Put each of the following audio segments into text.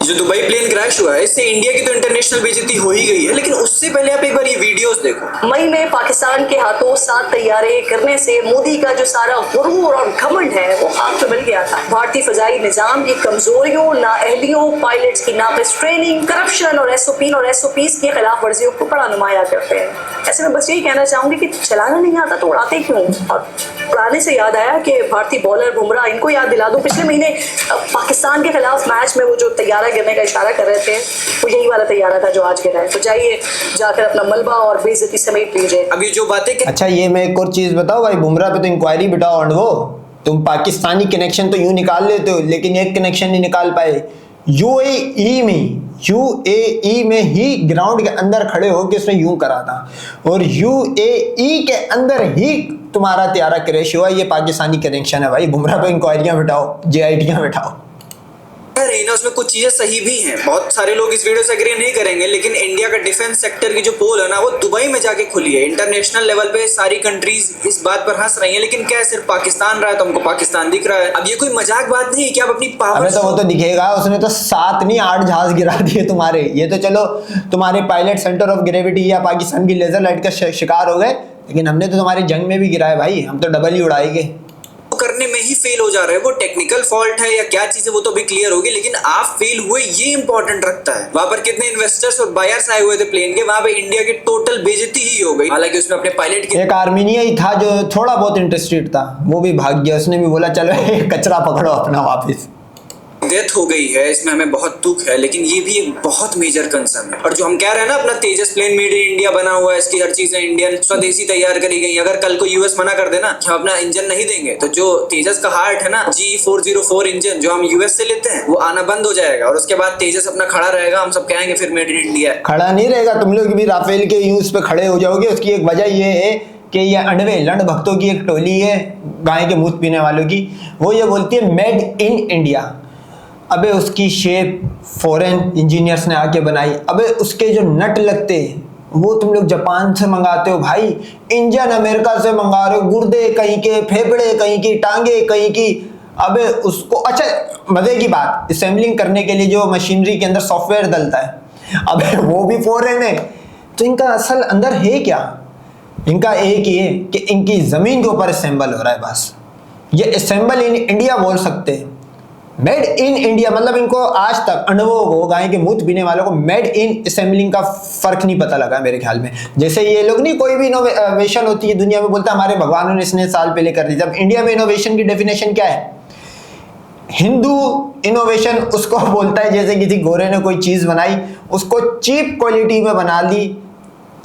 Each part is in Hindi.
जो दुबई प्लेन क्रैश हुआ है इससे इंडिया की तो इंटरनेशनल बेइज्जती हो ही गई है, लेकिन उससे पहले आप एक बार ये वीडियोस देखो। मई में पाकिस्तान के हाथों 7 तैयारे गिरने से मोदी का जो सारा गुरूर और घमंड है वो खाक पे मिल गया था। भारतीय फजाई निजाम की कमजोरियों, नाअहलियों, पायलट्स की नाक़िस ट्रेनिंग, करप्शन और एसओपीज की खिलाफ वर्जियों को बड़ा नुमाया करते हैं। ऐसे में बस यही कहना चाहूंगी कि चलाना नहीं आता तो उड़ाते क्यों। और उड़ाने से याद आया कि भारतीय बॉलर बुमराह, इनको याद दिला दूं, पिछले महीने पाकिस्तान के खिलाफ मैच में वो जो तैयारा गिरने का इशारा कर रहे थे वो यही वाला तैयारा था जो आज गिरा है। तो जाइए जाकर अपना मलबा और बेइज्जती समेट लीजिए। अब ये जो बातें अच्छा, ये मैं एक और चीज बताऊं भाई, बुमराह पे तो इंक्वायरी बिठाओ। और वो तुम पाकिस्तानी कनेक्शन तो यूं निकाल लेते हो, लेकिन एक कनेक्शन नहीं निकाल पाए। यूएई में ही ग्राउंड के अंदर खड़े हो के उसने यूं करा था, और यूएई के अंदर ही तुम्हारा तैयारा क्रैश हुआ। ये पाकिस्तानी कनेक्शन है भाई। बुमराह पे इंक्वायरियां बिठाओ, जेआईटियां बिठाओ। रही ना, उसमें कुछ चीजें सही भी हैं। बहुत सारे लोग इस वीडियो से एग्री नहीं करेंगे, लेकिन इंडिया का डिफेंस सेक्टर की जो पोल है ना वो दुबई में जाके खुली है। इंटरनेशनल लेवल पे सारी कंट्रीज इस बात पर हंस रही हैं, लेकिन क्या सिर्फ पाकिस्तान रहा है तो हमको पाकिस्तान दिख रहा है। अब ये कोई मजाक बात नहीं है कि आप अपनी पावर, तो वो तो दिखेगा। उसने तो 7 नहीं 8 जहाज गिरा दिए तुम्हारे। ये तो चलो तुम्हारे पायलट सेंटर ऑफ ग्रेविटी या पाकिस्तान की लेजर लाइट का शिकार हो गए, लेकिन हमने तो तुम्हारी जंग में भी गिराया भाई। हम तो डबल ही उड़ाएंगे। करने में ही फेल हो जा रहे हैं। वो टेक्निकल फॉल्ट है या क्या चीज है वो तो अभी क्लियर होगी, लेकिन आप फेल हुए ये इंपॉर्टेंट रखता है। वहां पर कितने इन्वेस्टर्स और बायर्स आए हुए थे प्लेन के, वहां पे इंडिया की टोटल बेइज्जती ही हो गई। हालांकि उसमें अपने पायलट के एक आर्मीनिया ही था जो थोड़ा बहुत इंटरेस्टेड था, वो भी भाग गया। उसने भी बोला चलो कचरा पकड़ो अपना वापस। डेथ हो गई है, इसमें हमें बहुत दुख है, लेकिन ये भी एक बहुत मेजर कंसर्न है। और जो हम कह रहे हैं ना, अपना तेजस प्लेन मेड इन इंडिया बना हुआ है, इसकी हर चीजें इंडियन स्वदेशी तैयार करी गई। अगर कल को यूएस मना कर देना कि हम अपना इंजन नहीं देंगे, तो जो तेजस का हार्ट है ना, G404 इंजन जो हम यूएस से लेते हैं, वो आना बंद हो जाएगा। और उसके बाद तेजस अपना खड़ा रहेगा। हम सब कहेंगे फिर मेड इन इंडिया। खड़ा नहीं रहेगा, तुम लोग भी राफेल के यूज पे खड़े हो जाओगे। उसकी एक वजह ये है कि ये अनवे लंड भक्तों की एक टोली है, गाय के मूत पीने वालों की। वो ये बोलती है मेड इन इंडिया। अबे उसकी शेप फॉरेन इंजीनियर्स ने आके बनाई। अबे उसके जो नट लगते वो तुम लोग जापान से मंगाते हो भाई। इंजन अमेरिका से मंगा रहे हो, गुर्दे कहीं के, फेफड़े कहीं की, टांगे कहीं की। अबे उसको, अच्छा मजे की बात, असेंबलिंग करने के लिए जो मशीनरी के अंदर सॉफ्टवेयर डलता है, अबे वो भी फॉरेन है। तो इनका असल अंदर है क्या? इनका एक ही है कि इनकी जमीन के ऊपर असेंबल हो रहा है बस। ये असेंबल इन इंडिया बोल सकते हैं। मेड इन इंडिया मतलब इनको आज तक अनुभव को, गाय के मूत पीने वालों को मेड इन असेंबलिंग का फर्क नहीं पता लगा मेरे ख्याल में। जैसे ये लोग नहीं, कोई भी इनोवेशन होती है दुनिया में बोलता है हमारे भगवानों ने इसने साल पहले कर दी। जब इंडिया में इनोवेशन की डेफिनेशन क्या है? हिंदू इनोवेशन उसको बोलता है जैसे किसी गोरे ने कोई चीज बनाई, उसको चीप क्वालिटी में बना ली,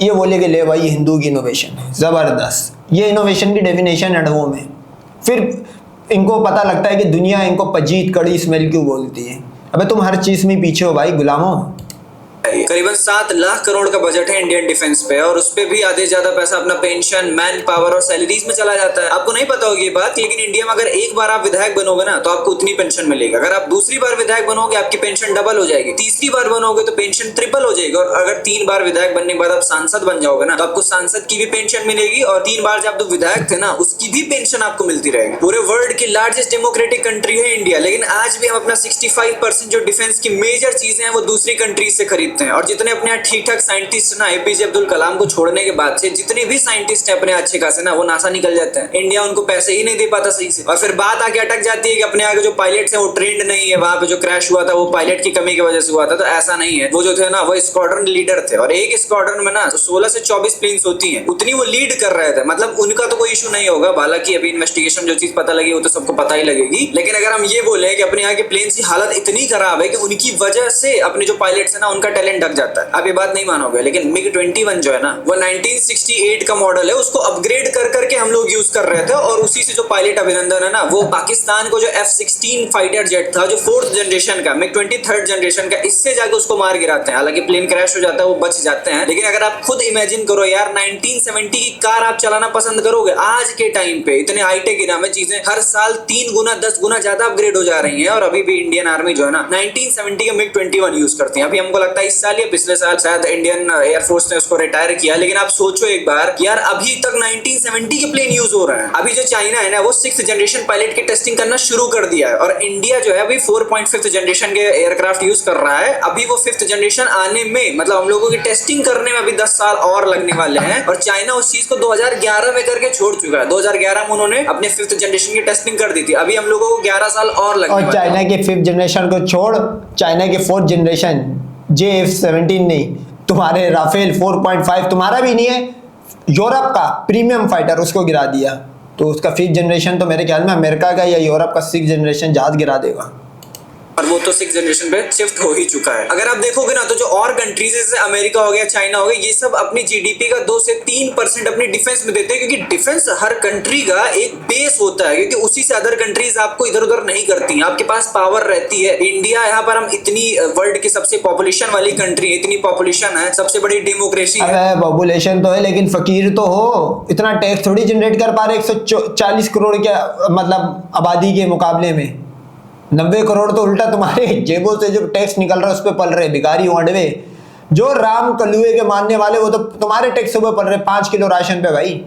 ये बोले कि ले भाई हिंदू की इनोवेशन है, जबरदस्त। ये इनोवेशन की डेफिनेशन अनुभव में। फिर इनको पता लगता है कि दुनिया इनको पजीत कड़ी स्मेल क्यों बोलती है। अबे तुम हर चीज में पीछे हो भाई, गुलामों। करीबन 7 लाख करोड़ का बजट है इंडियन डिफेंस पे, और उस पे भी आधे ज्यादा पैसा अपना पेंशन, मैन पावर और सैलरीज में चला जाता है। आपको नहीं पता होगी ये बात, लेकिन इंडिया में अगर एक बार आप विधायक बनोगे ना तो आपको उतनी पेंशन मिलेगी। अगर आप दूसरी बार विधायक बनोगे आपकी पेंशन डबल हो जाएगी, तीसरी बार बनोगे तो पेंशन ट्रिपल हो जाएगी, और अगर 3 बार विधायक बनने के बाद आप सांसद बन जाओगे ना तो आपको सांसद की भी पेंशन मिलेगी, और 3 बार जब आप विधायक थे ना उसकी भी पेंशन आपको मिलती रहेगी। पूरे वर्ल्ड की लार्जेस्ट डेमोक्रेटिक कंट्री है इंडिया, लेकिन आज भी हम अपना 65% जो डिफेंस की मेजर चीजें हैं वो दूसरी कंट्रीज से खरीदते हैं। और जितने अपने ठीक ठाक साइंटिस्ट ना, एपीजे अब्दुल कलाम को छोड़ने के बाद से जितने भी साइंटिस्ट हैं अपने अच्छे खासे ना, वो नासा निकल जाते हैं। इंडिया उनको पैसे ही नहीं दे पाता सही से, और फिर बात आके अटक जाती है कि अपने आगे जो पायलट्स हैं वो ट्रेंड नहीं है। वहां पे जो क्रैश हुआ था वो पायलट की कमी की वजह से हुआ था, तो ऐसा नहीं है। वो जो थे ना वो स्क्वाड्रन लीडर थे, और एक स्क्वाड्रन में ना 16 से 24 प्लेन्स होती हैं, उतनी वो लीड कर रहे थे। मतलब उनका तो कोई इशू नहीं होगा। हालांकि अभी इन्वेस्टिगेशन जो चीज पता लगी वो तो सबको पता ही लगेगी, लेकिन अगर हम ये बोले कि अपने यहाँ के प्लेन्स की हालत इतनी खराब है कि उनकी वजह से अपने जो पायलट्स है ना उनका टैलेंट ढक जाता है, आप ये बात नहीं मानोगे। लेकिन MiG-21 जो है ना वो 1968 का मॉडल है, उसको अपग्रेड कर करके हम लोग यूज कर रहे थे, और उसी से जो पायलट अभिनंदन है ना वो पाकिस्तान को जो F-16 फाइटर जेट था जो 4th जनरेशन का, MiG-20 3rd जनरेशन का, इससे जाके उसको मार गिराते हैं। हालांकि प्लेन क्रैश हो जाता है, वो बच जाते हैं, लेकिन अगर आप खुद इमेजिन करो यार, 1970 की कार आप चलाना पसंद करोगे? आज के टाइम पे इतने हाईटेक इरा में चीजें हर साल 3 गुना 10 गुना ज्यादा अपग्रेड हो जा रही है, और अभी भी इंडियन आर्मी जो है ना 1970 का MiG-21 यूज करती है। अभी हमको लगता है इस इस साल या पिछले साल शायद इंडियन एयरफोर्स ने उसको रिटायर किया। लेकिन आप सोचो एक बार यार, अभी तक 1970 के प्लेन यूज हो रहे हैं। अभी जो चाइना है ना, वो 6th जनरेशन पायलट की टेस्टिंग करना शुरू कर दिया है, और इंडिया जो है अभी 4.5th जनरेशन के एयरक्राफ्ट यूज कर रहा है। अभी वो 5th जनरेशन आने में, मतलब हम लोगों की टेस्टिंग करने में अभी 10 साल और लगने वाले हैं। और चाइना उस चीज को 2011 में करके छोड़ चुका है। 2011 में उन्होंने अपने 5th जनरेशन की टेस्टिंग कर दी थी। अभी हम लोगों को 11 साल और लगने वाले हैं। और चाइना के 5th जनरेशन को छोड़, चाइना के 4th जनरेशन JF-17 नहीं, तुम्हारे राफेल 4.5 तुम्हारा भी नहीं है, यूरोप का प्रीमियम फाइटर उसको गिरा दिया। तो उसका 5th जनरेशन तो मेरे ख्याल में अमेरिका का या यूरोप का 6th जनरेशन जहाज गिरा देगा। और वो तो 6th जनरेशन पे शिफ्ट हो ही चुका है। अगर आप देखोगे ना, तो जो और कंट्रीज जैसे अमेरिका हो गया, चाइना हो गया, ये सब अपनी जीडीपी का 2 से 3% अपनी डिफेंस में देते हैं, क्योंकि डिफेंस हर कंट्री का एक बेस होता है, क्योंकि उसी से अदर कंट्रीज आपको इधर उधर नहीं करती हैं। आपके पास पावर रहती है। इंडिया यहाँ पर हम इतनी वर्ल्ड की सबसे पॉपुलेशन वाली कंट्री, इतनी पॉपुलेशन है, सबसे बड़ी डेमोक्रेसी है। अबे पॉपुलेशन तो है, लेकिन फकीर तो हो, इतना टैक्स थोड़ी जनरेट कर पा रहे 140 करोड़ के मतलब आबादी के मुकाबले में। 90 करोड़ तो उल्टा तुम्हारे जेबों से जो टैक्स निकल रहा है उस पे पल रहे भिखारी वांडवे। जो राम कलुए के मानने वाले वो तो तुम्हारे टैक्स पे पल रहे 5 किलो राशन पे भाई।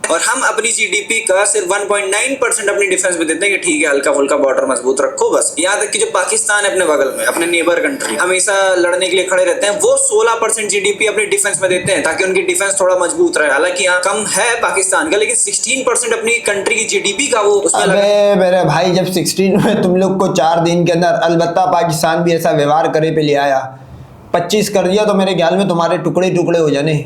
और हम अपनी जीडीपी का सिर्फ 1.9% अपनी डिफेंस में देते हैं कि ठीक है, हल्का फुल्का बॉर्डर मजबूत रखो बस। यहाँ तक कि जो पाकिस्तान है अपने बगल में, अपने नेबर कंट्री, हमेशा लड़ने के लिए खड़े रहते हैं, वो 16% जीडीपी अपनी डिफेंस में देते हैं ताकि उनकी डिफेंस थोड़ा मजबूत रहे। हालांकि यहाँ कम है पाकिस्तान का, लेकिन 16% अपनी कंट्री की जीडीपी का वो उसमें अबे मेरे भाई, जब 16 में तुम लोग को 4 दिन के अंदर अलबत्ता पाकिस्तान भी ऐसा व्यवहार करे पे ले आया, 25 कर दिया तो मेरे ख्याल में तुम्हारे टुकड़े टुकड़े हो जाने।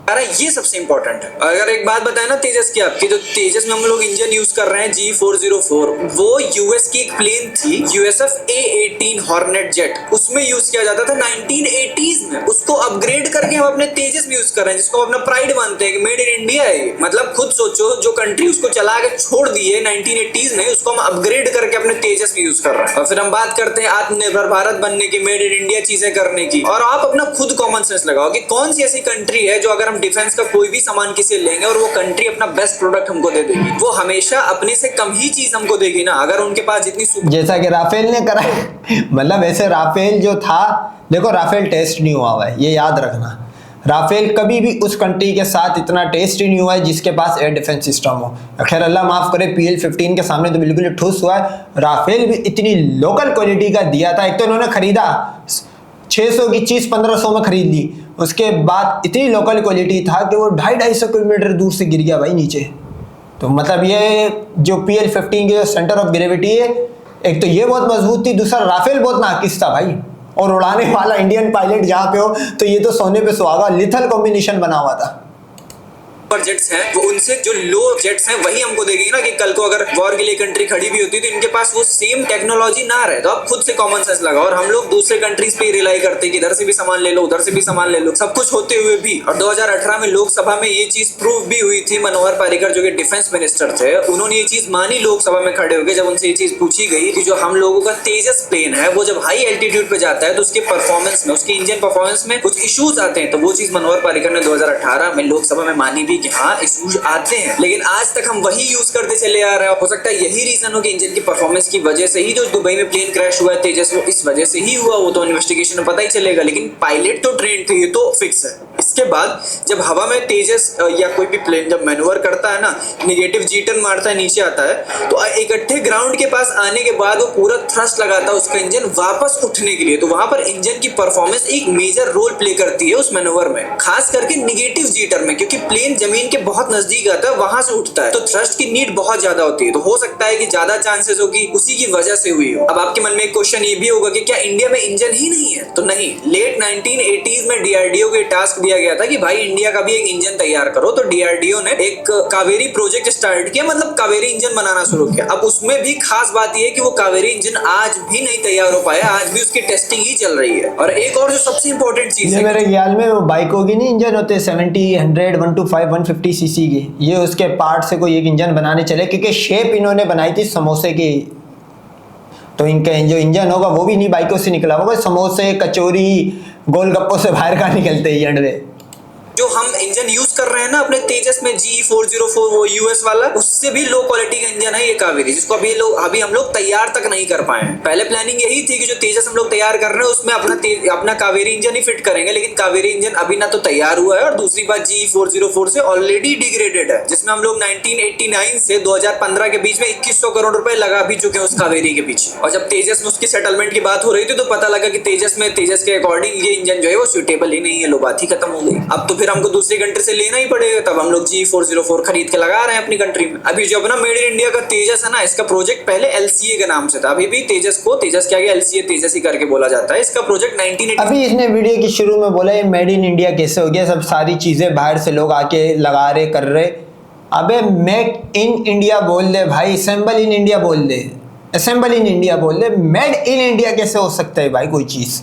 अरे ये सबसे इंपॉर्टेंट है। अगर एक बात बताए ना तेजस की आपकी, जो तेजस में हम लोग इंजन यूज कर रहे हैं G404, वो यूएस की एक प्लेन थी USF A-18 हॉर्नेट जेट, उसमें यूज किया जाता था 1980s में। उसको अपग्रेड करके हम अपने तेजस में यूज कर रहे हैं, जिसको हम अपना प्राइड मानते हैं कि मेड इन इंडिया है ये। मतलब खुद सोचो, जो कंट्री उसको चला के छोड़ दी है 1980s में, उसको हम अपग्रेड करके अपने तेजस में यूज कर रहे हैं। और फिर हम बात करते हैं आत्मनिर्भर भारत बनने की, मेड इन इंडिया चीजें करने की। और आप अपना खुद कॉमन सेंस लगाओ कि कौन सी ऐसी कंट्री है जो अगर हम डिफेंस का कोई भी सामान किसी से लेंगे और वो कंट्री अपना बेस्ट प्रोडक्ट हमको दे देगी, वो हमेशा अपने से कम ही चीज हमको देगी ना। अगर उनके पास जितनी जैसा कि राफेल ने करा मतलब ऐसे राफेल जो था, देखो राफेल टेस्ट नहीं हुआ है, ये याद रखना। राफेल कभी भी उस कंट्री के साथ इतना टेस्ट ही नहीं हुआ है जिसके पास एयर डिफेंस सिस्टम हो। खैर अल्लाह माफ करे, PL-15 के सामने तो बिल्कुल ठुस हुआ है। राफेल भी इतनी लोकल क्वालिटी का दिया था। एक तो इन्होंने खरीदा 600 की चीज 1500 में खरीद ली, उसके बाद इतनी लोकल क्वालिटी था कि वो 250 किलोमीटर दूर से गिर गया भाई नीचे। तो मतलब ये जो PL-15 के सेंटर ऑफ ग्रेविटी है, एक तो ये बहुत मजबूत थी, दूसरा राफेल बहुत नाकिस था भाई। और उड़ाने वाला इंडियन पायलट जहाँ पे हो तो ये तो सोने पे सुहागा, लिथल कॉम्बिनेशन बना हुआ था। जेट्स हैं वो उनसे जो लो जेट्स हैं वही हमको देगी ना, कि कल को अगर वॉर के लिए कंट्री खड़ी भी होती तो इनके पास वो सेम टेक्नोलॉजी ना रहे। तो आप खुद से कॉमन सेंस लगाओ। और हम लोग दूसरे कंट्रीज पे रिलाई करते हैं कि इधर से भी सामान ले लो, उधर से भी सामान ले लो, सब कुछ होते हुए भी। और 2018 में लोकसभा में ये चीज प्रूव भी हुई थी। मनोहर पर्रिकर जो कि डिफेंस मिनिस्टर थे, उन्होंने ये चीज मानी लोकसभा में खड़े होकर, जब उनसे ये चीज पूछी गई कि जो हम लोगों का तेजस प्लेन है वो जब हाई एल्टीट्यूड पे जाता है तो उसके परफॉर्मेंस में, उसके इंजन परफॉर्मेंस में कुछ इश्यूज आते हैं। तो वो चीज मनोहर पर्रिकर ने 2018 में लोकसभा में मानी भी कि हाँ इश्यूज आते हैं, लेकिन आज तक हम वही यूज करते चले आ रहे हैं। हो सकता है यही रीजन हो कि इंजन की परफॉर्मेंस की वजह से ही जो दुबई में प्लेन क्रैश हुआ है तेजस, वो इस वजह से ही हुआ। वो तो इन्वेस्टिगेशन में पता ही चलेगा, लेकिन पायलट तो ट्रेन थे, ये तो फिक्स है। इसके बाद जब हवा में तेजस या कोई भी प्लेन जब मैन्यूवर करता है ना, नेगेटिव जी टर्न मारता है, नीचे आता है, तो इकट्ठे ग्राउंड के पास आने के बाद वो पूरा थ्रस्ट लगाता है उसका इंजन वापस उठने के लिए। तो वहां पर इंजन की परफॉर्मेंस एक मेजर रोल प्ले करती है उस मैन्यूवर में, खास करके नेगेटिव जी टर्न में, क्योंकि प्लेन जमीन के बहुत नजदीक आता है, वहां से उठता है, तो थ्रस्ट की नीड बहुत ज्यादा होती है। तो हो सकता है कि ज्यादा चांसेस हो कि उसी की वजह से हुई हो। अब आपके मन में एक क्वेश्चन ये भी होगा कि क्या इंडिया में इंजन ही नहीं है? तो नहीं, लेट 1980s में DRDO को टास्क दिया गया था कि भाई इंडिया का भी एक इंजन तैयार करो। तो DRDO ने एक कावेरी प्रोजेक्ट स्टार्ट किया, मतलब कावेरी इंजन बनाना शुरू किया। अब उसमें भी खास बात यह है कि वो कावेरी इंजन आज भी नहीं तैयार हो पाया, आज भी उसकी टेस्टिंग ही चल रही है। और एक और जो सबसे इंपॉर्टेंट चीज है, मेरे ख्याल में वो बाइकों की नहीं इंजन होते 70, 100, 125, 150 सीसी के, ये उसके पार्ट से कोई एक इंजन बनाने चले, क्योंकि शेप इन्होंने बनाई थी समोसे की। तो इनका जो इंजन होगा वो भी नहीं बाइकों से निकला होगा, समोसे कचौरी गोलगप्पों से बाहर का निकलते ही एंड में। जो हम इंजन यूज कर रहे हैं ना अपने तेजस में G404 वो यूएस वाला, उससे भी लो क्वालिटी का इंजन है ये कावेरी, जिसको अभी हम लोग तैयार तक नहीं कर पाए हैं। पहले प्लानिंग यही थी कि जो तेजस हम लोग तैयार कर रहे हैं उसमें अपना कावेरी इंजन ही फिट करेंगे, लेकिन कावेरी इंजन अभी ना तो तैयार हुआ है और दूसरी बात G404 से ऑलरेडी डिग्रेडेड है, जिसमें हम लोग 1989 से 2015 के बीच में 2100 करोड़ रुपए लगा भी चुके हैं उस कावेरी के पीछे। और जब तेजस में उसकी सेटलमेंट की बात हो रही थी तो पता लगा कि तेजस के अकॉर्डिंग ये इंजन जो है वो सुटेबल ही नहीं है, लो बात ही खत्म हो गई। अब तो फिर हमको दूसरी कंट्री से लेना ही पड़ेगा, तब हम लोग G404 खरीद के लगा रहे हैं अपनी कंट्री में। अभी जो अपना मेड इन इंडिया का तेजस है ना, इसका प्रोजेक्ट पहले LCA के नाम से था, अभी भी तेजस के आगे LCA तेजस ही करके बोला जाता है। इसका प्रोजेक्ट 1980 अभी इसने वीडियो की शुरू में बोला ये मेड इन इंडिया कैसे हो गया, सब सारी चीजें बाहर से लोग आके लगा रहे कर रहे। अबे मेक इन इंडिया बोल दे भाई, असेंबल इन इंडिया बोल दे, असेंबल इन इंडिया बोल दे, मेड इन इंडिया कैसे हो सकता है भाई कोई चीज।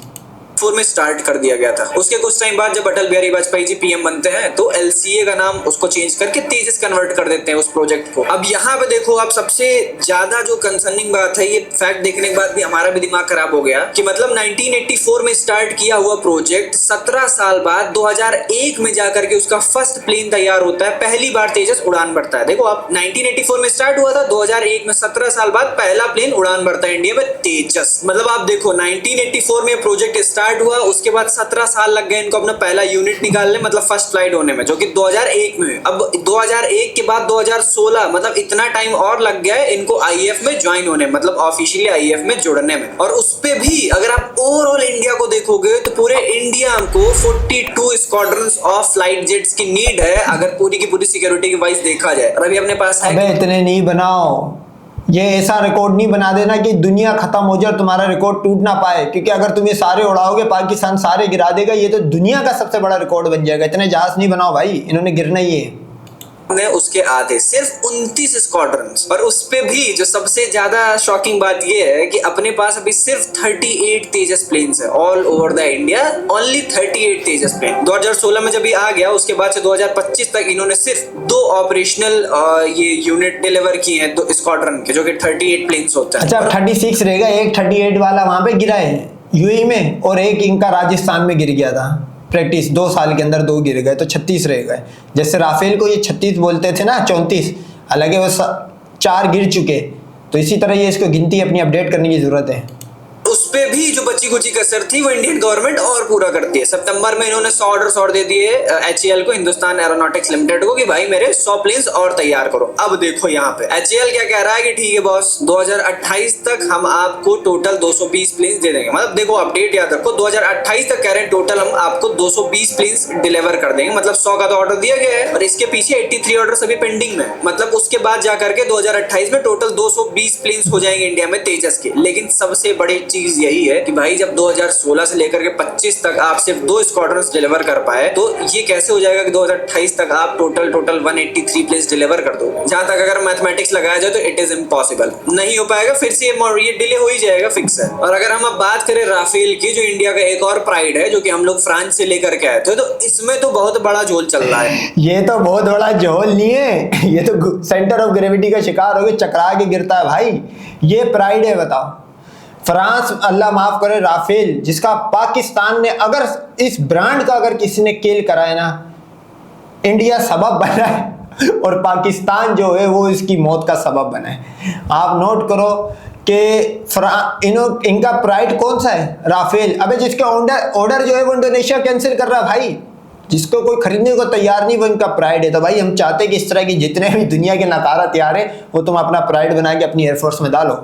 में स्टार्ट कर दिया गया था। उसके कुछ टाइम बाद जब अटल बिहारी वाजपेयी जी PM बनते हैं तो LCA का नाम उसको चेंज करके तेजस कन्वर्ट कर देते हैं उस प्रोजेक्ट को। अब यहाँ पे देखो आप, सबसे ज्यादा जो कंसर्निंग बात है, ये फैक्ट देखने के बाद भी हमारा भी दिमाग खराब हो गया कि मतलब 1984 में स्टार्ट किया हुआ प्रोजेक्ट 17 साल बाद 2001 में जाकर के उसका फर्स्ट प्लेन तैयार होता है, पहली बार तेजस उड़ान भरता है। देखो आप, 1984 में स्टार्ट हुआ था, 2001 में 17 साल बाद पहला प्लेन उड़ान भरता है इंडिया में, तेजस। मतलब आप देखो 1984 में प्रोजेक्ट स्टार्ट हुआ, उसके बाद 17 साल लग गए इनको अपना पहला यूनिट निकालने, मतलब फर्स्ट फ्लाइट होने में, जो कि 2001 में। अब 2001 के बाद 2016, मतलब इतना टाइम और लग गया है इनको IAF में ज्वाइन होने, मतलब ऑफिशियली IAF में जुड़ने में। और उस पे भी अगर आप ओवरऑल इंडिया को देखोगे तो पूरे इंडिया को 42 स्क्वाड्रंस ऑफ फ्लाइट जेट्स की नीड है, अगर पूरी की पूरी सिक्योरिटी के वाइज देखा जाए। और अभी अपने पास है, इतने नहीं बनाओ, ये ऐसा रिकॉर्ड नहीं बना देना कि दुनिया खत्म हो जाए और तुम्हारा रिकॉर्ड टूट ना पाए, क्योंकि अगर तुम ये सारे उड़ाओगे पाकिस्तान सारे गिरा देगा, ये तो दुनिया का सबसे बड़ा रिकॉर्ड बन जाएगा। इतने जहाज नहीं बनाओ भाई, इन्होंने गिरना ही है। ने उसके आधे सिर्फ 29 स्क्वाड्रंस, और उस पे भी जो सबसे ज्यादा शॉकिंग बात ये है कि अपने पास अभी सिर्फ 38 तेजस प्लेन्स है all over the India, only 38 Tejas plane. 2016 में जब ये आ गया उसके बाद से 2025 तक इन्होंने सिर्फ 2 ऑपरेशनल ये यूनिट डिलीवर किए हैं 2 स्क्वाड्रन के, जो कि 38 प्लेन्स होता है। अच्छा 36 रहेगा, एक 38 वाला वहां पे गिरा है UAE में, और एक इनका राजस्थान में गिर गया था प्रैक्टिस, 2 साल के अंदर 2 गिर गए, तो 36 रह गए। जैसे राफेल को ये 36 बोलते थे ना, 34, हालांकि वो 4 गिर चुके, तो इसी तरह ये इसको गिनती अपनी अपडेट करने की जरूरत है। उस पे भी जो बची कुची कसर थी वो इंडियन गवर्नमेंट और पूरा करती है। सितंबर में इन्होंने 100 ऑर्डर दे दिए HAL को, हिंदुस्तान एरोनॉटिक्स लिमिटेड को, कि भाई मेरे 100 प्लेन्स और तैयार करो। अब देखो यहाँ पे HAL क्या कह रहा है कि ठीक है बॉस, 2028 तक हम आपको टोटल 220 प्लेन्स दे देंगे। मतलब देखो अपडेट याद रखो, 2028 तक कह रहे हैं टोटल हम आपको 220 प्लेन्स डिलीवर कर देंगे, मतलब 100 का तो ऑर्डर दिया गया है और इसके पीछे 83 ऑर्डर अभी पेंडिंग में। मतलब उसके बाद जाकर के 2028 में टोटल 220 प्लेन्स हो जाएंगे इंडिया में तेजस के। लेकिन सबसे बड़ी चीज यही है कि भाई जब 2016 से लेकर के 25 तक आप सिर्फ 2 स्क्वाड्रंस डिलीवर कर पाए, तो ये कैसे हो जाएगा कि 2028 तक आप टोटल 183 प्लेन्स डिलीवर कर दो। जहां तक अगर मैथमेटिक्स लगाया जाए तो इट इज इम्पॉसिबल, नहीं हो पाएगा, फिर से ये डिले हो ही जाएगा, फिक्स है। और अगर हम अब बात करें राफेल की, जो इंडिया का एक और प्राइड है, जो कि हम लोग फ्रांस से लेकर के आए थे, तो इसमें तो बहुत बड़ा झोल चल रहा है। ये तो बहुत बड़ा झोल नहीं है, ये तो सेंटर ऑफ ग्रेविटी का शिकार हो गया, चकरा के गिरता है भाई। ये प्राइड है, बताओ। फ्रांस, अल्लाह माफ करे, राफेल जिसका पाकिस्तान ने, अगर इस ब्रांड का अगर किसी ने किल करा है ना, इंडिया सबब बना है और पाकिस्तान जो है वो इसकी मौत का सबब बना है। आप नोट करो कि इनका प्राइड कौन सा है, राफेल। अबे जिसका ऑर्डर जो है वो इंडोनेशिया कैंसिल कर रहा है भाई, जिसको कोई खरीदने को तैयार नहीं, वो इनका प्राइड है। तो भाई हम चाहते हैं कि इस तरह की जितने भी दुनिया के नकारा तैयार है वो तुम अपना प्राइड बना के अपनी एयरफोर्स में डालो।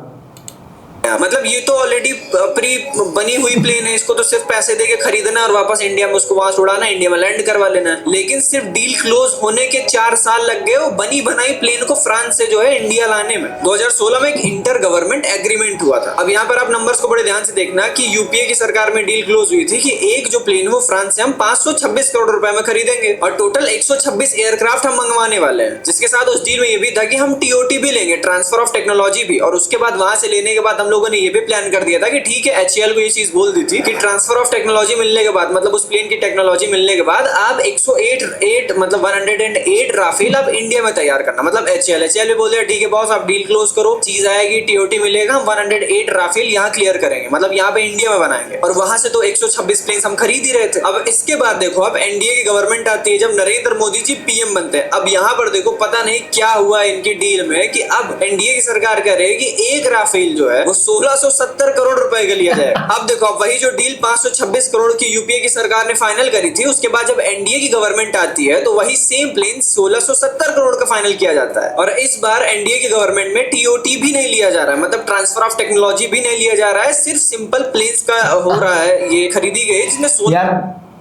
मतलब ये तो ऑलरेडी प्री बनी हुई प्लेन है, इसको तो सिर्फ पैसे देके खरीदना और वापस इंडिया में उसको वहां से उड़ाना, इंडिया में लैंड करवा लेना। लेकिन सिर्फ डील क्लोज होने के 4 साल लग गए वो बनी बनाई प्लेन को फ्रांस से जो है इंडिया लाने में। 2016 में एक इंटर गवर्नमेंट एग्रीमेंट हुआ था। अब यहाँ पर आप नंबर्स को बड़े ध्यान से देखना कि यूपीए की सरकार में डील क्लोज हुई थी कि एक जो प्लेन वो फ्रांस से हम 526 करोड़ रुपए में खरीदेंगे और टोटल 126 एयरक्राफ्ट हम मंगवाने वाले हैं, जिसके साथ उस डील में ये भी था कि हम TOT भी लेंगे, ट्रांसफर ऑफ टेक्नोलॉजी भी, और उसके बाद वहां से लेने के बाद हम लोगों ने ये भी प्लान कर दिया था कि ठीक है, HAL को ये चीज बोल दी थी कि ट्रांसफर ऑफ टेक्नोलॉजी मिलने के बाद, मतलब उस प्लेन की टेक्नोलॉजी मिलने के बाद आप 108 मतलब 108 राफेल आप इंडिया में तैयार करना। मतलब HAL भी बोल दिया ठीक है बॉस, आप डील क्लोज करो, चीज आएगी, TOT मिलेगा, हम 108 राफेल यहाँ क्लियर करेंगे, मतलब यहाँ पे इंडिया में बनाएंगे। और वहां से तो 126 प्लेन हम खरीद ही रहे थे। अब इसके बाद देखो, अब NDA की गवर्नमेंट आती है, जब नरेंद्र मोदी जी PM बनते हैं। अब यहाँ पर देखो पता नहीं क्या हुआ इनकी डील में कि अब NDA की सरकार कह रही है कि एक राफेल जो है वो 1670 करोड़ रुपए का लिया जाए। अब देखो, अब वही जो डील 526 करोड़ की UPA की सरकार ने फाइनल करी थी, उसके बाद जब NDA की गवर्नमेंट आती है तो वही सेम प्लेन 1670 करोड़ का फाइनल किया जाता है। और इस बार NDA की गवर्नमेंट में TOT भी नहीं लिया जा रहा है, मतलब ट्रांसफर ऑफ टेक्नोलॉजी भी नहीं लिया जा रहा है, सिर्फ सिंपल प्लेन्स का हो रहा है, ये खरीदी गई जिसमें यार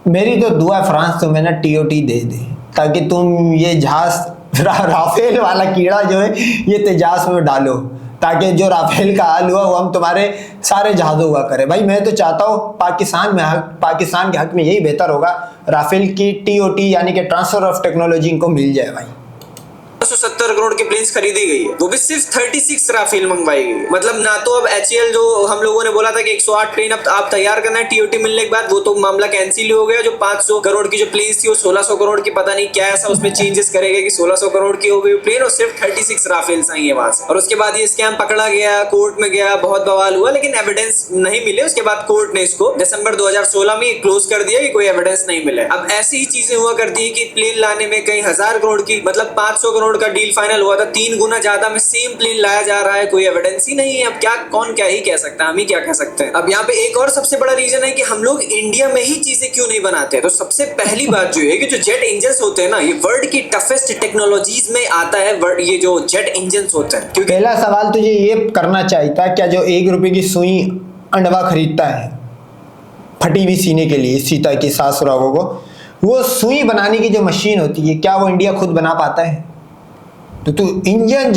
मेरी तो दुआ है फ्रांस तुम्हें ना TOT दे ताकि तुम ये जहाज राफेल वाला कीड़ा जो है ये तेजाब में डालो, ताकि जो राफेल का हाल हुआ वो हम तुम्हारे सारे जहाजों का करें। भाई मैं तो चाहता हूँ पाकिस्तान के हक में यही बेहतर होगा, राफेल की TOT यानी कि ट्रांसफर ऑफ टेक्नोलॉजी इनको मिल जाए भाई। 170 करोड़ की प्लेन्स खरीदी गई है, वो भी सिर्फ 36 राफेल मंगवाई गई। मतलब ना तो अब HAL जो हम लोगों ने बोला था कि 108 प्लेन अब आप तैयार करना है TOT मिलने के बाद, वो तो मामला कैंसिल हो गया। जो 500 करोड़ की जो प्लेन्स थी वो 1600 करोड़ की, पता नहीं क्या ऐसा उसमें चेंजेस करेगा कि 1600 करोड़ की हो गई प्लेन और सिर्फ 36 राफेल्स आई है वहां से। और उसके बाद ये स्कैम पकड़ा गया, कोर्ट में गया, बहुत बवाल हुआ, लेकिन एविडेंस नहीं मिले। उसके बाद कोर्ट ने इसको दिसंबर 2016 में क्लोज कर दिया कि कोई एविडेंस नहीं मिले। अब ऐसी ही चीजें हुआ करती है कि प्लेन लाने में कई हजार करोड़ की, मतलब 500 करोड़ का डील फाइनल हुआ था, 3 गुना ज्यादा में सेम प्लेन लाया जा रहा है, कोई एविडेंस ही नहीं है। अब क्या, कौन क्या ही कह सकता है, हम ही क्या कह सकते हैं। अब यहाँ पे एक और सबसे बड़ा रीजन है कि हम लोग इंडिया में ही चीजें क्यों नहीं बनाते। तो सबसे पहली बात जो है कि जो जेट इंजन होते हैं ना, ये वर्ल्ड की टफेस्ट टेक्नोलॉजीज में आता है, ये जो जेट इंजन होते हैं। क्योंकि पहला सवाल तुझे ये करना चाहिए था, क्या जो 1 रुपए की सुई अंडवा खरीदता है फटी हुई सीने के लिए सीता की सास सुरागों को, वो सुई बनाने की जो मशीन होती है क्या वो इंडिया खुद बना पाता है? तो तू इंजन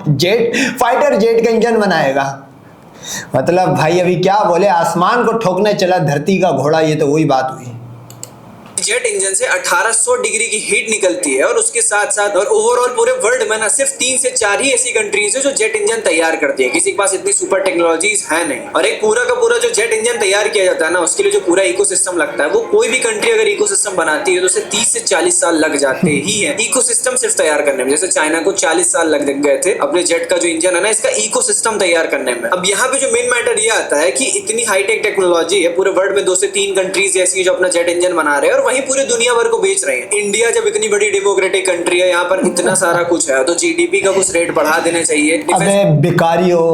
जेट फाइटर जेट का इंजन बनाएगा, मतलब भाई अभी क्या बोले, आसमान को ठोकने चला धरती का घोड़ा, ये तो वही बात हुई। जेट इंजन से 1800 डिग्री की हीट निकलती है और उसके साथ साथ और ओवरऑल पूरे वर्ल्ड में ना सिर्फ 3 से 4 ही ऐसी कंट्रीज है जो जेट इंजन तैयार करती है। किसी के पास इतनी सुपर टेक्नोलॉजीज है नहीं। और एक पूरा का पूरा जो जेट इंजन तैयार किया जाता है ना, उसके लिए जो पूरा इकोसिस्टम लगता है, वो कोई भी कंट्री अगर इकोसिस्टम बनाती है तो उसे 30 से 40 साल लग जाते ही है इकोसिस्टम सिर्फ तैयार करने में। जैसे चाइना को 40 साल लग गए थे अपने जेट का जो इंजन है ना, इसका इकोसिस्टम तैयार करने में। अब यहाँ पे जो मेन मैटर ये आता है कि इतनी हाईटेक टेक्नोलॉजी है, पूरे वर्ल्ड में 2 से 3 कंट्रीज ऐसी जो अपना जेट इंजन बना रहे हैं और वहीं पूरे दुनिया भर को बेच रहे हैं। इंडिया जब इतनी बड़ी डेमोक्रेटिक कंट्री है, यहाँ पर इतना सारा कुछ है, तो GDP का कुछ रेट बढ़ा देना चाहिए। अबे भिखारी हो,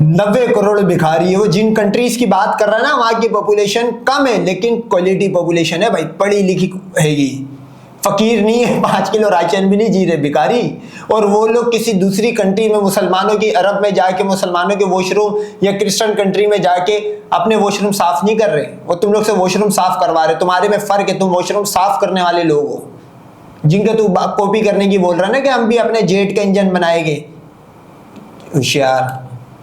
90 करोड़ भिखारी हो, जिन कंट्रीज की बात कर रहा है ना वहां की पॉपुलेशन कम है लेकिन क्वालिटी पॉपुलेशन है भाई, पढ़ी लिखी हैगी, फकीर नहीं है, 5 किलो राशन भी नहीं जी रहे भिखारी। और वो लोग किसी दूसरी कंट्री में मुसलमानों की, अरब में जाके मुसलमानों के वॉशरूम या क्रिश्चियन कंट्री में जाके अपने वॉशरूम साफ नहीं कर रहे, वो तुम लोग से वॉशरूम साफ करवा रहे। तुम्हारे में फर्क है, तुम वॉशरूम साफ करने वाले लोग हो, जिनके तू कॉपी करने की बोल रहा है ना कि हम भी अपने जेट का इंजन बनाएंगे, होशियार।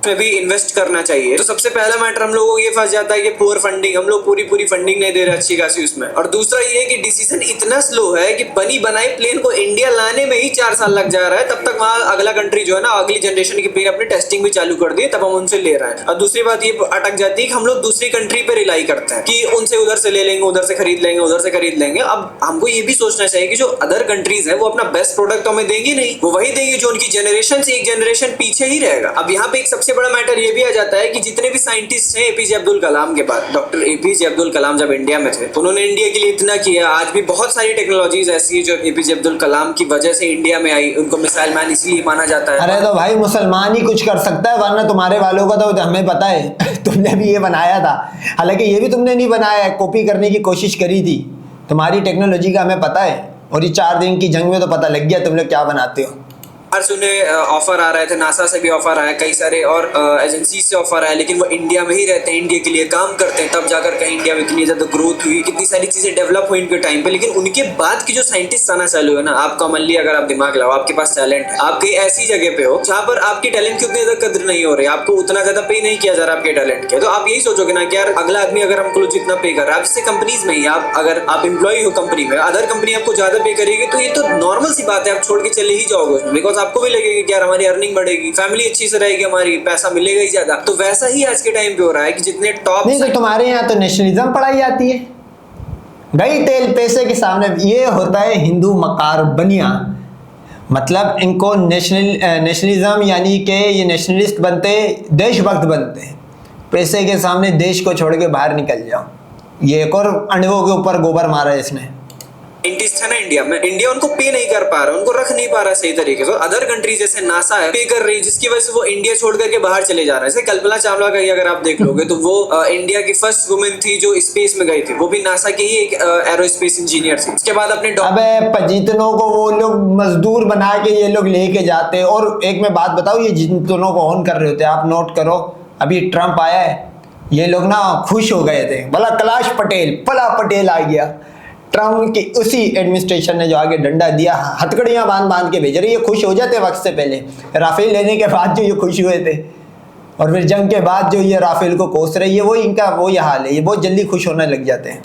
में भी इन्वेस्ट करना चाहिए। तो सबसे पहला मैटर हम लोगों को ये फंस जाता है कि पुअर फंडिंग, हम लोग पूरी फंडिंग नहीं दे रहे अच्छी खासी उसमें। और दूसरा ये है कि डिसीजन इतना स्लो है कि बनी बनाई प्लेन को इंडिया लाने में ही 4 साल लग जा रहा है। तब तक वहां अगला कंट्री जो है ना, अगली जनरेशन की प्लेन अपनी टेस्टिंग भी चालू कर दी, तब हम उनसे ले रहे हैं। और दूसरी बात ये अटक जाती है कि हम लोग दूसरी कंट्री पे रिलाई करते हैं कि उनसे उधर से ले लेंगे, उधर से खरीद लेंगे, उधर से खरीद लेंगे। अब हमको ये भी सोचना चाहिए कि जो अदर कंट्रीज है वो अपना बेस्ट प्रोडक्ट तो हमें देंगी नहीं, वो वही देंगे जो उनकी जनरेशन से एक जनरेशन पीछे ही रहेगा। अब यहाँ पे एक सबसे बड़ा मैटर ये भी आ जाता है कि जितने भी साइंटिस्ट हैं APJ अब्दुल कलाम के बाद, डॉक्टर APJ अब्दुल कलाम जब इंडिया में थे उन्होंने इंडिया के लिए इतना किया। आज भी बहुत सारी टेक्नोलॉजीज ऐसी है जो APJ अब्दुल कलाम की वजह से इंडिया में आई, उनको मिसाइल मैन इसलिए माना जाता है। अरे तो भाई मुसलमान ही कुछ कर सकता है, वरना तुम्हारे वालों का तो हमें पता है तुमने भी ये बनाया था, हालांकि ये भी तुमने नहीं बनाया है, कॉपी करने की कोशिश करी थी। तुम्हारी टेक्नोलॉजी का हमें पता है, और ये 4 दिन की जंग में तो पता लग गया तुम लोग क्या बनाते हो। हर सुने ऑफर आ रहे थे, नासा से भी ऑफर आया, कई सारे और एजेंसी से ऑफर आया, लेकिन वो इंडिया में ही रहते हैं, इंडिया के लिए काम करते हैं, तब जाकर कहीं इंडिया में इतनी ज्यादा ग्रोथ हुई, कितनी सारी चीजें डेवलप हुई इनके टाइम पे। लेकिन उनके बाद की जो साइंटिस्ट आना चालू है ना, आप कॉमनली अगर आप दिमाग लगाओ, आपके पास टैलेंट है, आप कहीं ऐसी जगह पे हो जहाँ पर आपकी टैलेंट की उतनी ज्यादा कदर नहीं हो रही, आपको उतना ज्यादा पे नहीं किया जा रहा आपके टैलेंट के, तो आप यही सोचोगे ना कि यार अगला आदमी अगर हमको जितना पे कर रहा है, जिससे कंपनीज में ही आप अगर आप एम्प्लॉय हो कंपनी में, अदर कंपनी आपको ज्यादा पे करेगी, तो ये तो नॉर्मल सी बात है, आप छोड़ के चले ही जाओगे, बिकॉज बिकॉज आपको भी लगेगा कि यार हमारी अर्निंग बढ़ेगी, फैमिली अच्छी से रहेगी, हमारी पैसा मिलेगा ही ज्यादा। तो वैसा ही आज के टाइम पे हो रहा है कि जितने टॉप नहीं तो तुम्हारे यहाँ तो नेशनलिज्म पढ़ाई जाती है, गई तेल पैसे के सामने। ये होता है हिंदू मकार बनिया, मतलब इनको नेशनलिज्म यानी कि ये नेशनलिस्ट बनते, देशभक्त बनते, पैसे के सामने देश को छोड़ के बाहर निकल जाओ। ये एक और अंडों के ऊपर गोबर मारा है इसने। साइंटिस्ट है ना इंडिया में, इंडिया उनको पे नहीं कर पा रहा, उनको रख नहीं पा रहा सही तरीके से। अदर कंट्री जैसे नासा है पे कर रही, जिसकी वजह से वो इंडिया छोड़ करके बाहर चले जा रहे हैं। जैसे कल्पना चावला का ही अगर आप देख लोगे तो वो इंडिया की फर्स्ट वुमेन थी जो स्पेस में गई थी, वो भी नासा की ही एक एरोस्पेस इंजीनियर थी। उसके बाद अपने अबे पजीतनों को वो लोग मजदूर बना के ये लोग लेके जाते। और एक मैं बात बताऊं, ये जितनों को ऑन कर रहे होते, आप नोट करो, अभी ट्रम्प आया है, ये लोग ना खुश हो गए थे, भला कैलाश पटेल, फला पटेल आ गया। ट्रम्प की उसी एडमिनिस्ट्रेशन ने जो आगे डंडा दिया, हथकड़ियां बांध बांध के भेज रही, ये खुश हो जाते वक्त से पहले। राफेल लेने के बाद जो ये खुश हुए थे, और फिर जंग के बाद जो ये राफेल को कोस रही है, वो इनका वो ये हाल है, ये बहुत जल्दी खुश होने लग जाते हैं।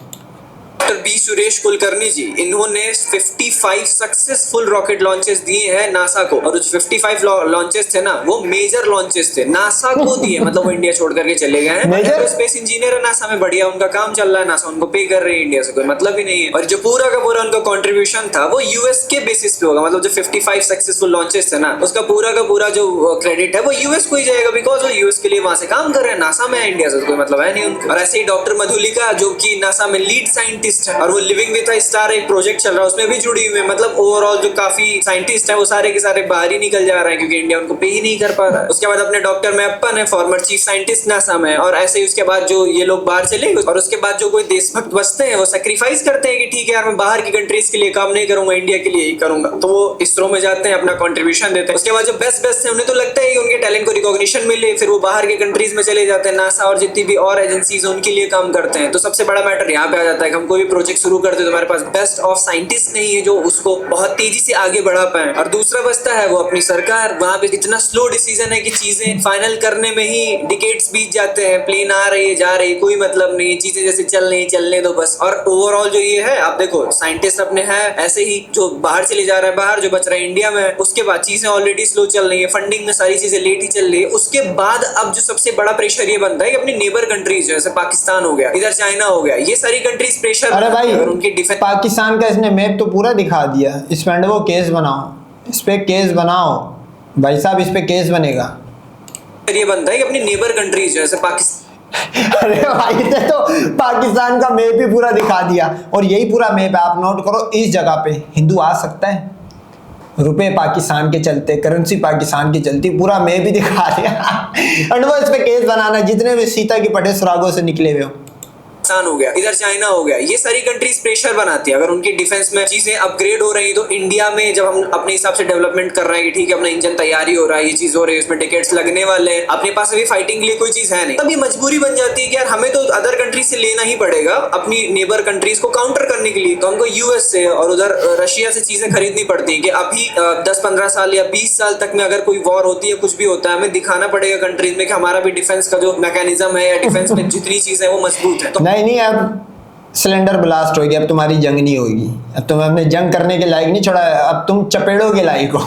डॉक्टर बी सुरेश कुलकर्णी जी, इन्होंने 55 सक्सेसफुल रॉकेट लॉन्चेस दिए हैं नासा को, और उस 55 लॉन्चेस थे ना, वो मेजर लॉन्चेस थे, नासा को दिए। मतलब वो इंडिया छोड़ करके चले गए हैं। मेजर स्पेस इंजीनियर है नासा में, बढ़िया उनका काम चल रहा है, नासा उनको पे कर रही है, इंडिया से कोई मतलब ही नहीं है। और जो पूरा का पूरा उनका कॉन्ट्रीब्यूशन था वो यूएस के बेसिस पे होगा। मतलब जो 55 सक्सेसफुल लॉन्चेस थे ना, उसका पूरा का पूरा जो क्रेडिट है वो यूएस को ही जाएगा, बिकॉज वो यूएस के लिए वहां से काम कर रहे हैं, नासा में है, इंडिया से कोई मतलब है नहीं उनका। और ऐसे ही डॉक्टर मधुलिका जो की नासा में लीड साइंटिस्ट है, और वो लिविंग विद अ स्टार एक प्रोजेक्ट चल रहा है, उसमें भी जुड़ी हुई है। मतलब ओवरऑल जो काफी साइंटिस्ट है वो सारे के सारे बाहर ही निकल जा रहे हैं, क्योंकि इंडिया उनको पे ही नहीं कर पा रहा है। उसके बाद अपने डॉक्टर मैप्पन है, फॉर्मर चीफ साइंटिस्ट नासा में, और ऐसे ही उसके बाद जो ये लोग बाहर चले, और उसके बाद जो कोई देशभक्त बचते हैं वो सेक्रीफाइस करते हैं कि ठीक है यार मैं बाहर की कंट्रीज के लिए काम नहीं करूंगा, इंडिया के लिए ही करूंगा। तो वो इसरो में जाते हैं, अपना कॉन्ट्रीब्यूशन देते हैं। उसके बाद जो बेस्ट है, उन्हें तो लगता है कि उनके टैलेंट को रिकॉग्निशन मिले, फिर वो बाहर के कंट्रीज में चले जाते हैं, नासा और जितनी भी और एजेंसीज उनके लिए काम करते हैं। तो सबसे बड़ा मैटर यहाँ पे आ जाता है कि हम कोई भी प्रोजेक्ट शुरू करते हैं तो हमारे पास बेस्ट ऑफ साइंटिस्ट नहीं है जो उसको बहुत तेजी से आगे बढ़ा पाए। और दूसरा बचता है वो अपनी सरकार, वहां पे इतना स्लो डिसीजन है कि चीजें फाइनल करने में ही डिकेड्स बीत जाते हैं। प्लेन आ रही है, जा रही है, कोई मतलब नहीं, चीजें जैसे चल रही चलने दो बस। और ओवरऑल जो ये है, आप देखो साइंटिस्ट अपने हैं ऐसे ही जो बाहर चले जा रहे हैं, बाहर जो बच रहे हैं इंडिया में, उसके बाद चीजें ऑलरेडी स्लो चल रही है, फंडिंग में सारी चीजें लेट ही चल रही है। उसके बाद अब जो सबसे बड़ा प्रेशर ये बनता है कि अपनी नेबर कंट्रीज जैसे पाकिस्तान हो गया, इधर चाइना हो गया, ये सारी कंट्रीज प्रेशर, अरे भाई उनकी डिफेंस। पाकिस्तान का इसने मैप तो पूरा दिखा दिया, इस पे वो केस बनाओ, इस पे केस बनाओ भाई साहब, इस पे केस बनेगा। ये बनता है कि अपनी नेबर कंट्रीज जैसे पाकिस्तान अरे भाई ने तो पाकिस्तान का मैप ही पूरा दिखा दिया, और यही पूरा मैप है, आप नोट करो, इस जगह पे हिंदू आ सकता है, रुपए पाकिस्तान के चलते, करेंसी पाकिस्तान की चलती, पूरा मैप ही दिखा दिया। और वो इस पे केस बनाना, जितने भी सीता की पटे सुरागों से निकले हुए हो, हो गया, इधर चाइना हो गया, ये सारी कंट्रीज प्रेशर बनाती है। अगर उनकी डिफेंस में चीजें अपग्रेड हो रही है तो इंडिया में जब हम अपने हिसाब से डेवलपमेंट कर रहे हैं कि ठीक है अपना इंजन तैयारी हो रहा है, ये चीज हो रही है, उसमें टिकट्स लगने वाले हैं, अपने पास अभी फाइटिंग के लिए कोई चीज है नहीं, तब ये मजबूरी बन जाती है कि यार हमें तो अदर कंट्रीज से लेना ही पड़ेगा अपनी नेबर कंट्रीज को काउंटर करने के लिए। तो हमको यूएस से और उधर रशिया से चीजें खरीदनी पड़ती है कि अभी 10-15 साल या 20 साल तक में अगर कोई वॉर होती है, कुछ भी होता है, हमें दिखाना पड़ेगा कंट्रीज में कि हमारा भी डिफेंस का जो मैकेनिज्म है या डिफेंस में जितनी चीजें वो मजबूत है। तो नहीं अब सिलेंडर ब्लास्ट हो गया, अब तुम्हारी जंग नहीं होगी, अब तुम अपने जंग करने के लायक नहीं छोड़ा, अब तुम चपेड़ोगे लायक हो।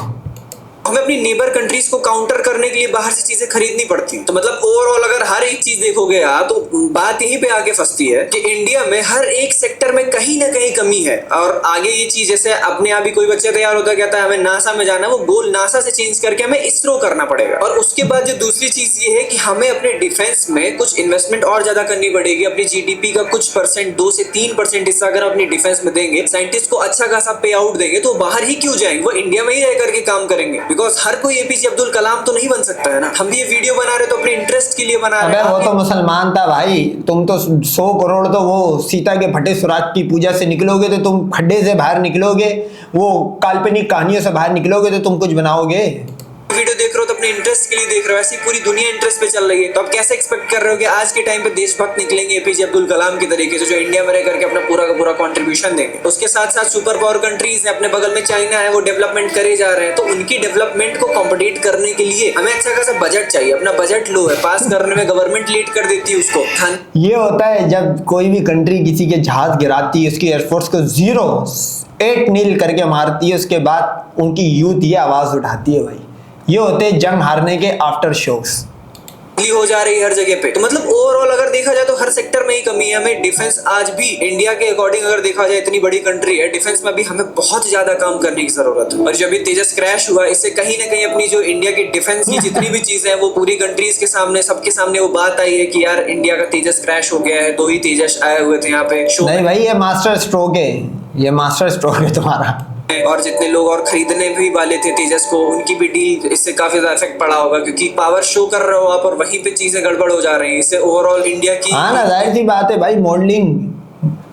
हमें अपनी नेबर कंट्रीज को काउंटर करने के लिए बाहर से चीजें खरीदनी पड़ती हैं। तो मतलब ओवरऑल अगर हर एक चीज देखोगे आप, तो बात यहीं पे आके फंसती है कि इंडिया में हर एक सेक्टर में कहीं ना कहीं कमी है। और आगे ये चीज जैसे अपने आप ही कोई बच्चा तैयार होता है, कहता है हमें नासा में जाना है, वो गोल नासा से चेंज करके हमें इसरो करना पड़ेगा। और उसके बाद जो दूसरी चीज ये है कि हमें अपने डिफेंस में कुछ इन्वेस्टमेंट और ज्यादा करनी पड़ेगी। अपनी जीडीपी का कुछ परसेंट, 2 से 3% हिस्सा अगर अपनी डिफेंस में देंगे, साइंटिस्ट को अच्छा खासा पे आउट देंगे, तो बाहर ही क्यों जाएंगे, वो इंडिया में ही रह करके काम करेंगे। बिकॉज हर कोई एपीजे अब्दुल कलाम तो नहीं बन सकता है ना। हम भी ये वीडियो बना रहे तो अपने इंटरेस्ट के लिए बना रहे हैं। वो तो मुसलमान था भाई, तुम तो 100 करोड़ तो वो सीता के फटे सुराग की पूजा से निकलोगे तो तुम खड्डे से बाहर निकलोगे, वो काल्पनिक कहानियों से बाहर निकलोगे तो तुम कुछ बनाओगे। वीडियो देख रहे हो तो अपने इंटरेस्ट के लिए देख रहे हो, ऐसी पूरी दुनिया इंटरेस्ट पे चल रही है, तो आप कैसे एक्सपेक्ट कर रहे हो कि आज के टाइम पे देशभक्त निकलेंगे एपीजे अब्दुल कलाम की तरीके से, जो इंडिया में रह करके अपना पूरा का पूरा कंट्रीब्यूशन देंगे। उसके साथ साथ सुपर पावर कंट्रीज है, अपने बगल में चाइना है, वो डेवलपमेंट करे जा रहे हैं, तो उनकी डेवलपमेंट को कॉम्पिटिट करने के लिए हमें अच्छा खासा बजट चाहिए। अपना बजट लो है, पास करने में गवर्नमेंट लेट कर देती है उसको। ये होता है जब कोई भी कंट्री किसी के जहाज गिराती है, उसकी एयरफोर्स को 0-8 करके मारती है, उसके बाद उनकी यूथ ये आवाज उठाती है भाई। ये होते हैं जंग हारने के आफ्टर शोक्स। हो जा रही है हर जगह पे। तो मतलब ओवरऑल अगर देखा जाए तो हर सेक्टर में ही कमी है। हमें डिफेंस आज भी इंडिया के अकॉर्डिंग अगर देखा जाए, इतनी बड़ी कंट्री है, डिफेंस में भी हमें बहुत ज्यादा काम करने की जरूरत है। और जब ये तेजस क्रैश हुआ, इससे कहीं ना कहीं अपनी जो इंडिया की डिफेंस की जितनी भी चीजें हैं वो पूरी कंट्रीज के सामने, सबके सामने वो बात आई है कि यार इंडिया का तेजस क्रैश हो गया है। 2 ही तेजस आए हुए थे यहाँ पे शो नहीं भाई, ये मास्टर स्ट्रोक है, ये मास्टर स्ट्रोक है तुम्हारा। और जितने लोग और खरीदने भी वाले थे तेजस को, उनकी भी डील इससे काफी ज्यादा इफेक्ट पड़ा होगा, क्योंकि पावर शो कर रहे हो आप और वहीं पे चीजें गड़बड़ हो जा रही हैं। इससे ओवरऑल इंडिया की हाँ ना, जाहिर सी बात है भाई, मॉडलिंग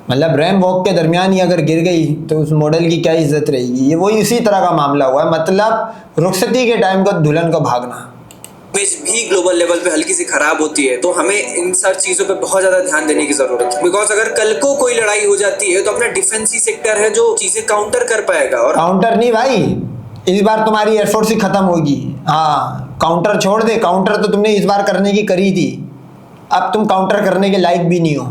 मतलब रैम वॉक के दरमियान ही अगर गिर गई तो उस मॉडल की क्या इज्जत रहेगी। ये वही इसी तरह का मामला हुआ है, मतलब रुखसती के टाइम का दुल्हन को भागना। इमेज भी ग्लोबल लेवल पे हल्की सी खराब होती है, तो हमें इन सब चीजों पे बहुत ज्यादा ध्यान देने की जरूरत है। बिकॉज अगर कल को कोई लड़ाई हो जाती है तो अपना डिफेंस ही सेक्टर है जो चीजें काउंटर कर पाएगा। और काउंटर नहीं भाई, इस बार तुम्हारी एयरफोर्स ही खत्म होगी। हाँ, काउंटर छोड़ दे, काउंटर तो तुमने इस बार करने की करी थी, अब तुम काउंटर करने के लायक भी नहीं हो।